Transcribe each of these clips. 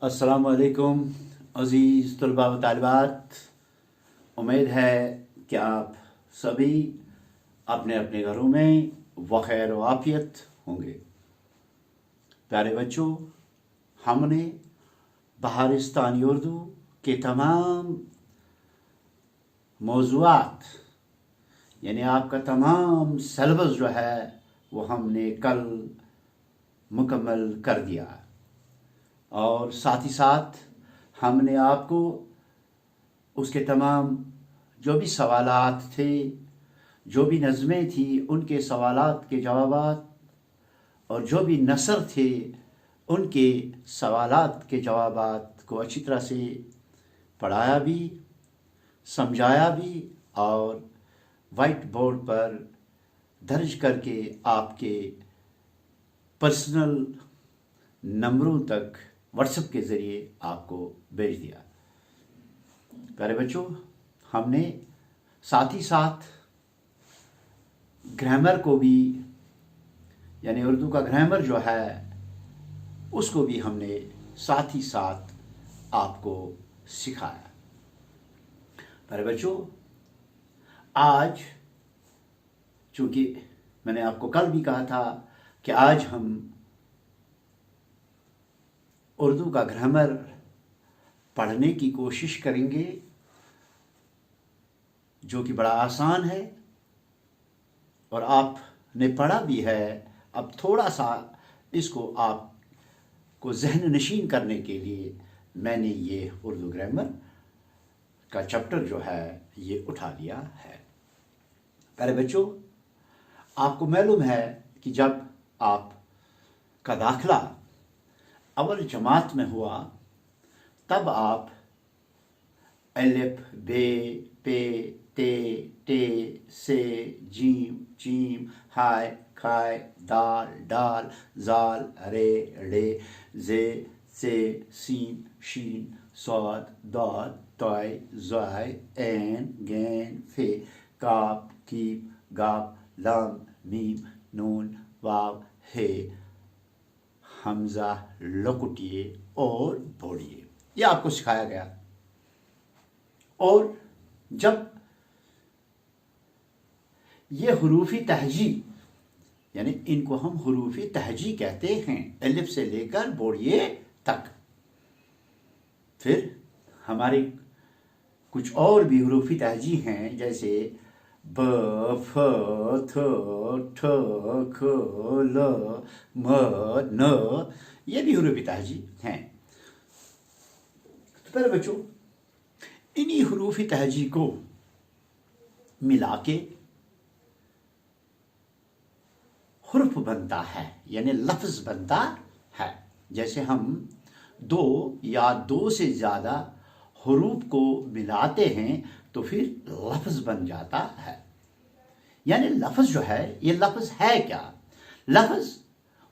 अस्सलाम वालेकुम अज़ीज़ तलबा व तालिबात। उम्मीद है कि आप सभी अपने अपने घरों में बखैर व आफियत होंगे। प्यारे बच्चों, हमने बहारिस्तानी उर्दू के तमाम मौज़ूआत यानी आपका तमाम सिलेबस जो है वो हमने कल मुकम्मल कर दिया और साथ ही साथ हमने आपको उसके तमाम जो भी सवालात थे, जो भी नज़में थी, उनके सवालात के जवाबात और जो भी नसर थे उनके सवालात के जवाबात को अच्छी तरह से पढ़ाया भी, समझाया भी और वाइट बोर्ड पर दर्ज करके आपके पर्सनल नंबरों तक व्हाट्सएप के ज़रिए आपको भेज दिया। प्यारे बच्चों, हमने साथ ही साथ ग्रामर को भी यानी उर्दू का ग्रामर जो है उसको भी हमने साथ ही साथ आपको सिखाया। प्यारे बच्चों, आज चूँकि मैंने आपको कल भी कहा था कि आज हम उर्दू का ग्रामर पढ़ने की कोशिश करेंगे, जो कि बड़ा आसान है और आपने पढ़ा भी है। अब थोड़ा सा इसको आपको ज़हन नशीन करने के लिए मैंने ये उर्दू ग्रामर का चैप्टर जो है ये उठा लिया है। प्यारे बच्चों, आपको मालूम है कि जब आपका दाखिला अव्वल जमात में हुआ तब आप अलिफ, बे, पे, ते, टे, से, जीम, चीम, हाय, खाय, दाल, डाल, जाल, रे, ड़े, जे, से, सीन, शीन, स्वाद, दाद, तय, ज़ाय, ऐन, गैन, फे, काफ, कीफ, गाफ, लाम, मीम, नून, वाव, हे, हमज़ा, लकुटिए और बोलिए, यह आपको सिखाया गया। और जब ये हुरूफ़ी तहजी यानी इनको हम हुरूफ़ी तहजी कहते हैं, अलिफ से लेकर बोलिए तक। फिर हमारे कुछ और भी हुरूफ़ी तहजी हैं, जैसे ब, फ, थ, ठ, ख, ल, म, न, ये भी हुरूफ़ी तहजी हैं। तो पहले बच्चों, इन्हीं हुरूफ़ी तहजी को मिला के हुर्फ बनता है यानी लफ्ज़ बनता है। जैसे हम दो या दो से ज़्यादा हुरूफ को मिलाते हैं तो फिर लफ्ज़ बन जाता है। यानी लफ्ज़ जो है, ये लफ्ज़ है क्या? लफ्ज़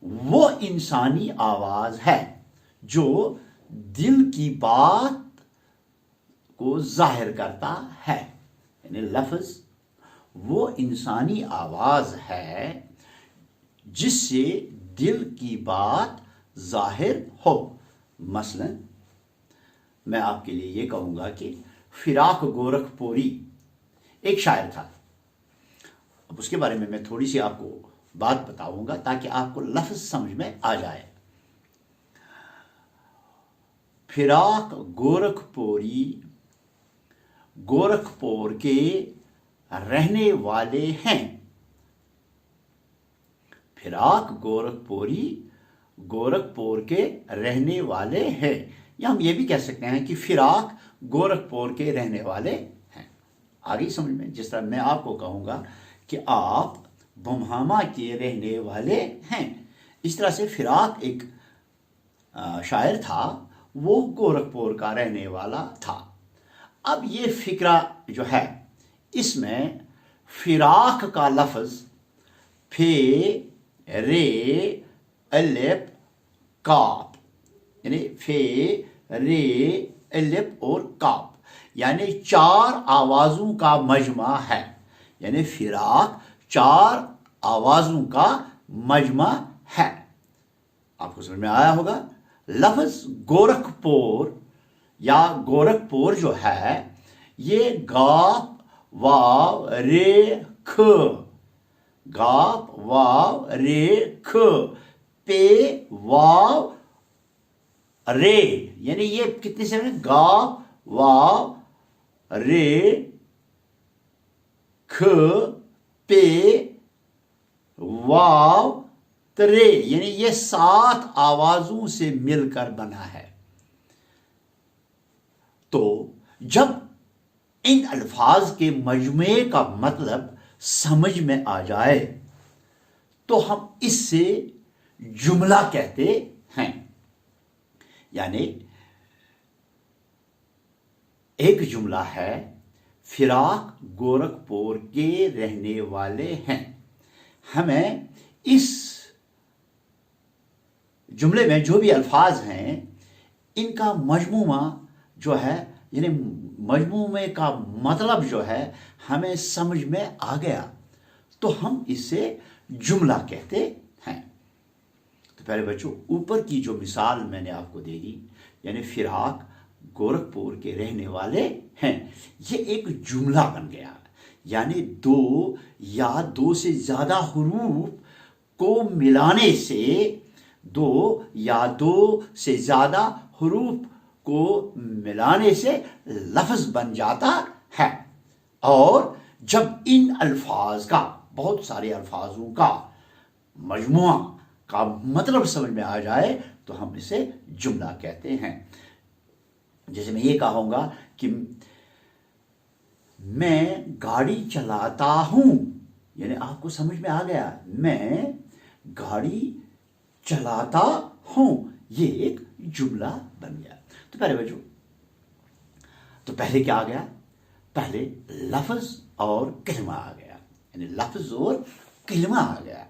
वो इंसानी आवाज़ है जो दिल की बात को जाहिर करता है। यानी लफ्ज़ वो इंसानी आवाज़ है जिससे दिल की बात जाहिर हो। मसलन मैं आपके लिए ये कहूँगा कि फिराक गोरखपुरी एक शायर था। अब उसके बारे में मैं थोड़ी सी आपको बात बताऊंगा ताकि आपको लफ्ज़ समझ में आ जाए। फिराक गोरखपुरी गोरखपुर के रहने वाले हैं। फिराक गोरखपुरी गोरखपुर के रहने वाले हैं, या हम ये भी कह सकते हैं कि फिराक गोरखपुर के रहने वाले हैं। आगे समझ में, जिस तरह मैं आपको कहूँगा कि आप बमहामा के रहने वाले हैं, इस तरह से फिराक एक शायर था, वो गोरखपुर का रहने वाला था। अब ये फिक्रा जो है, इसमें फिराक का लफ्ज़ फे, रे, अलिफ, काफ यानी फे, रे, अलिफ और काफ यानी चार आवाज़ों का मजमा है। यानी फिराक चार आवाज़ों का मजमा है। आपको समझ में आया होगा। लफ्ज गोरखपुर या गोरखपुर जो है ये गाप वाव रे ख, गाप वाव रे ख, पे वाव रे, यानी ये कितने से बने, गाप वाव रे ख, पे वाव त्रे, यानी ये 7 आवाजों से मिलकर बना है। तो जब इन अल्फाज के मजमे का मतलब समझ में आ जाए तो हम इससे जुमला कहते हैं। यानी एक जुमला है, फिराक गोरखपुर के रहने वाले हैं। हमें इस जुमले में जो भी अल्फाज हैं इनका मजमूमा जो है, यानी मजमूमे का मतलब जो है हमें समझ में आ गया तो हम इसे जुमला कहते हैं। तो पहले बच्चों, ऊपर की जो मिसाल मैंने आपको दे दी, यानी फिराक गोरखपुर के रहने वाले हैं, ये एक जुमला बन गया। यानी 2 या 2 से ज्यादा हुरूफ को मिलाने से, 2 या 2 से ज्यादा हुरूफ को मिलाने से लफ्ज बन जाता है। और जब इन अल्फाज का, बहुत सारे अल्फाजों का मजमुआ का मतलब समझ में आ जाए तो हम इसे जुमला कहते हैं। जैसे मैं ये कहूंगा कि मैं गाड़ी चलाता हूं, यानी आपको समझ में आ गया, मैं गाड़ी चलाता हूं, ये एक जुमला बन गया। तो पहले बच्चों, तो पहले क्या आ गया, पहले लफ्ज और कलमा आ गया, यानी लफ्ज और कलमा आ गया।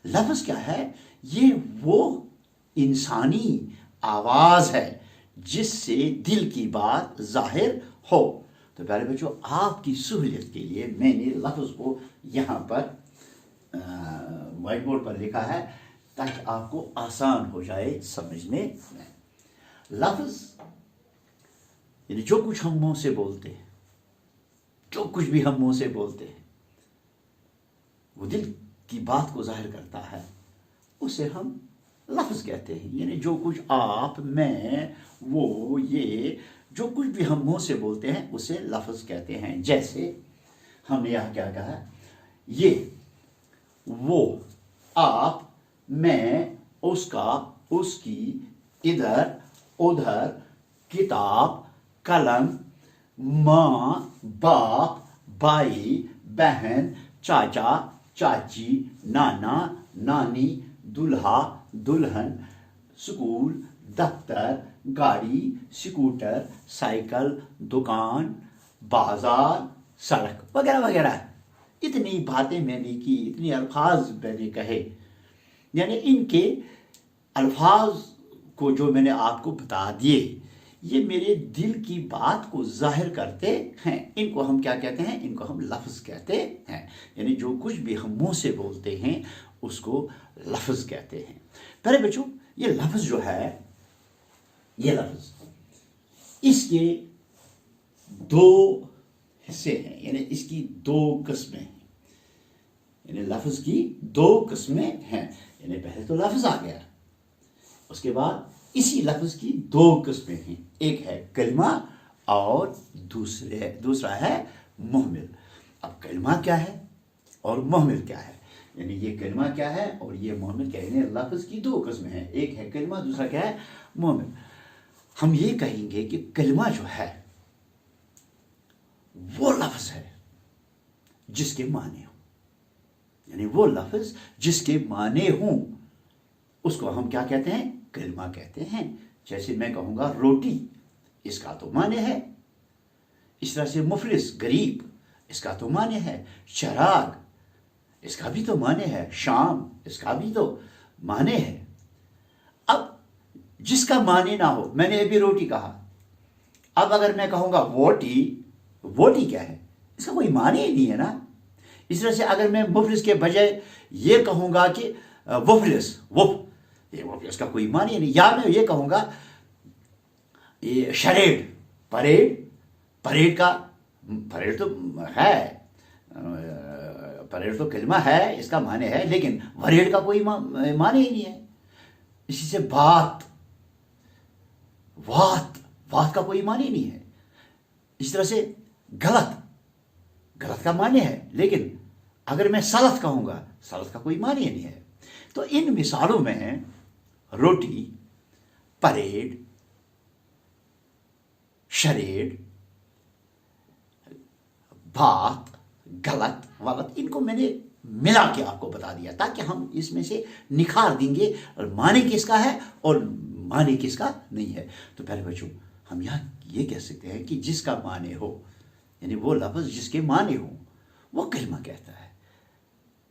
लफ्ज क्या है, ये वो इंसानी आवाज है जिससे दिल की बात जाहिर हो। तो पहले बच्चों, आपकी सहूलियत के लिए मैंने लफ्ज को यहाँ पर व्हाइट बोर्ड पर लिखा है ताकि आपको आसान हो जाए समझने में। लफ्ज यानी जो कुछ हम मुंह से बोलते हैं, जो कुछ भी हम मुंह से बोलते हैं वो दिल की बात को जाहिर करता है, उसे हम लफ्ज कहते हैं। यानी जो कुछ आप, मैं, वो, ये, जो कुछ भी हम मुंह से बोलते हैं उसे लफ्ज कहते हैं। जैसे हमने यहाँ क्या कहा, ये, वो, आप, मैं, उसका, उसकी, इधर, उधर, किताब, कलम, माँ, बाप, भाई, बहन, चाचा, चाची, नाना, नानी, दूल्हा, दुल्हन, स्कूल, दफ्तर, गाड़ी, स्कूटर, साइकिल, दुकान, बाजार, सड़क, वगैरह वगैरह। इतनी बातें मैंने की, इतनी अल्फाज मैंने कहे, यानी इनके अल्फाज को जो मैंने आपको बता दिए ये मेरे दिल की बात को जाहिर करते हैं। इनको हम क्या कहते हैं, इनको हम लफ्ज कहते हैं। यानी जो कुछ भी हम मुंह से बोलते हैं उसको लफ्ज कहते हैं। पहले बच्चों, ये लफ्ज जो है, ये लफ्ज, इसके 2 हिस्से हैं, यानी इसकी 2 किस्में हैं। यानी लफ्ज की 2 किस्में हैं। यानी पहले तो लफ्ज आ गया, उसके बाद इसी लफ्ज की 2 किस्में हैं। एक है कलमा और दूसरा है मुहमिल। अब कलमा क्या है और मुहमिल क्या है, यानी ये कलमा क्या है और ये मुहमिल क्या है। यानी लफ्ज की 2 किस्में हैं, एक है कलमा, दूसरा क्या है, मुहमिल। हम ये कहेंगे कि कलमा जो है वो लफ्ज है जिसके माने हो, यानी वो लफ्ज जिसके माने हों उसको हम क्या कहते हैं, कलमा कहते हैं। जैसे मैं कहूंगा रोटी, इसका तो माने है। इस तरह से मुफलिस, गरीब, इसका तो माने है। चराग, इसका भी तो माने है। शाम, इसका भी तो माने है। अब जिसका माने ना हो, मैंने अभी रोटी कहा, अब अगर मैं कहूंगा वोटी, वोटी क्या है, इसका कोई माने ही नहीं है ना। इस तरह से अगर मैं मुफलिस के बजाय ये कहूंगा कि वफलिस, वफ, इसका कोई मानी नहीं। या मैं ये कहूँगा ये शरेड, परेड, परेड तो है, परेड तो कलमा है, इसका माने है, लेकिन वरेड का कोई माने ही नहीं है। इसी से बात का कोई माने नहीं है। इस तरह से गलत का माने है, लेकिन अगर मैं सलत कहूँगा, सलत का कोई माने नहीं है। तो इन मिसालों में रोटी, परेड, शरेड, बात, गलत, वलत, इनको मैंने मिला के आपको बता दिया ताकि हम इसमें से निखार देंगे और माने किसका है और माने किसका नहीं है। तो पहले बच्चों, हम यहाँ ये कह सकते हैं कि जिसका माने हो, यानी वो लफ्ज़ जिसके माने हो, वो कलमा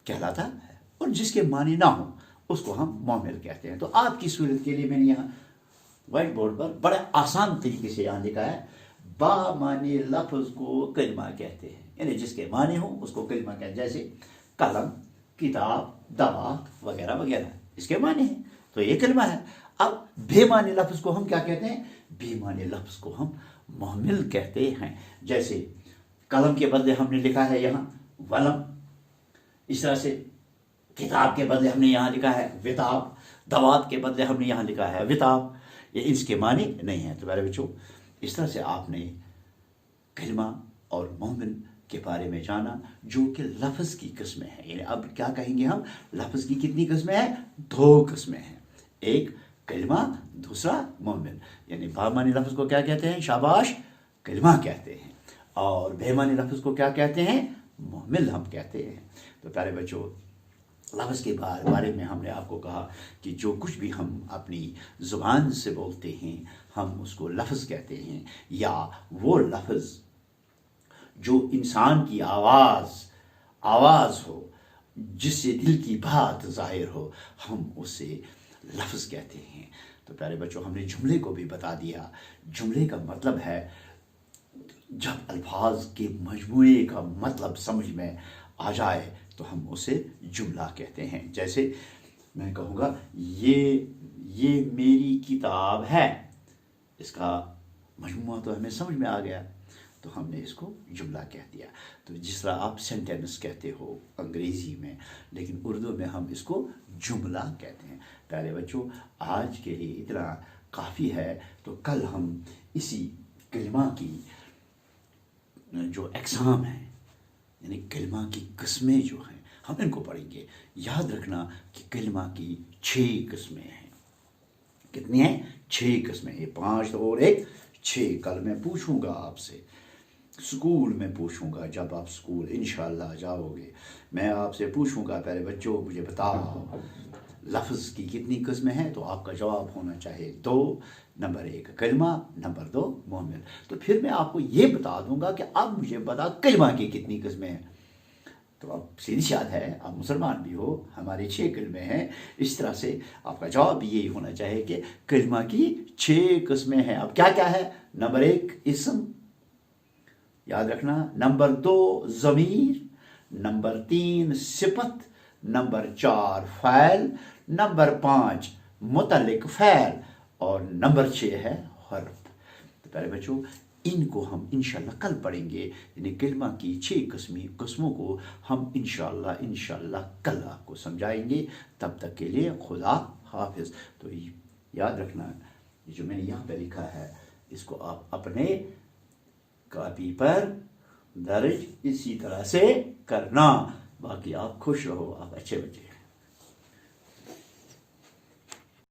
कहलाता है, और जिसके माने ना हो उसको हम मोमिल कहते हैं। तो आपकी सूरत के लिए मैंने यहाँ व्हाइट बोर्ड पर बड़े आसान तरीके से यहाँ लिखा है, बा माने लफ्ज़ को कलमा कहते हैं, यानी जिसके माने हो उसको कलमा कहते हैं। जैसे कलम, किताब, दवा वगैरह वगैरह, इसके माने हैं तो ये कलमा है। अब बेमाने लफ्ज़ को हम क्या कहते हैं? बेमाने लफ्ज़ को हम मोमिल कहते हैं। जैसे कलम के बदले हमने लिखा है यहाँ वलम, इस तरह से किताब के बदले हमने यहाँ लिखा है विताब, दवात के बदले हमने यहाँ लिखा है विताब, ये इसके माने नहीं है। तो मेरे बच्चों, इस तरह से आपने कलमा और मोमिल के बारे में जाना, जो कि लफ्ज़ की किस्में हैं। यानी अब क्या कहेंगे हम, लफ्ज़ की कितनी किस्में हैं? 2 किस्में हैं, एक कलमा, दूसरा मोमिल। यानी बामानी लफ्ज़ को क्या कहते हैं? शाबाश, कलमा कहते हैं। और बेमानी लफ्ज़ को क्या कहते हैं? मोमिल हम कहते हैं। तो प्यारे बच्चों, लफ्ज़ के बारे में हमने आपको कहा कि जो कुछ भी हम अपनी ज़ुबान से बोलते हैं हम उसको लफ्ज़ कहते हैं, या वो लफ्ज़ जो इंसान की आवाज़ हो, जिससे दिल की बात ज़ाहिर हो, हम उसे लफ्ज़ कहते हैं। तो प्यारे बच्चों, हमने जुमले को भी बता दिया। जुमले का मतलब है जब अल्फाज के मजमूए का मतलब समझ में आ जाए तो हम उसे जुमला कहते हैं। जैसे मैं कहूँगा ये मेरी किताब है, इसका मजमूआ तो हमें समझ में आ गया, तो हमने इसको जुमला कह दिया। तो जिस तरह आप सेंटेंस कहते हो अंग्रेज़ी में, लेकिन उर्दू में हम इसको जुमला कहते हैं। प्यारे बच्चों, आज के लिए इतना काफ़ी है। तो कल हम इसी कलमा की जो एग्ज़ाम है, यानी कलमा की किस्में जो हैं, हम इनको पढ़ेंगे। याद रखना कि कलमा की 6 किस्में हैं। कितनी हैं? 6 किस्में। ये 5 और 1 6। कल मैं पूछूंगा आपसे, स्कूल में पूछूंगा, जब आप स्कूल इंशाअल्लाह जाओगे, मैं आपसे पूछूंगा, प्यारे बच्चों मुझे बताओ लफ्ज़ की कितनी किस्में हैं? तो आपका जवाब होना चाहिए 2। नंबर 1 कलमा, नंबर 2 मोमिल। तो फिर मैं आपको ये बता दूंगा कि अब मुझे बता कलमा की कितनी किस्में हैं। तो अब सीधी सी बात है, आप मुसलमान भी हो, हमारे 6 कलमे हैं। इस तरह से आपका जवाब भी यही होना चाहिए कि कलमा की 6 किस्में हैं। अब क्या क्या है? नंबर 1 इस्म, याद रखना। नंबर 2 ज़मीर, नंबर 3 सिफत, नंबर 4 फ़ैल, नंबर 5 मुतल्लिक फ़ैल, और नंबर 6 है हर्फ। तो प्यारे बच्चों, इनको हम इंशाल्लाह कल पढ़ेंगे। यानी कलमा की 6 किस्मों को हम इंशाल्लाह कल आपको समझाएंगे। तब तक के लिए खुदा हाफिज़। तो याद रखना, जो मैंने यहाँ पे लिखा है इसको आप अपने कॉपी पर दर्ज इसी तरह से करना। बाकी आप खुश रहो, आप अच्छे बच्चे।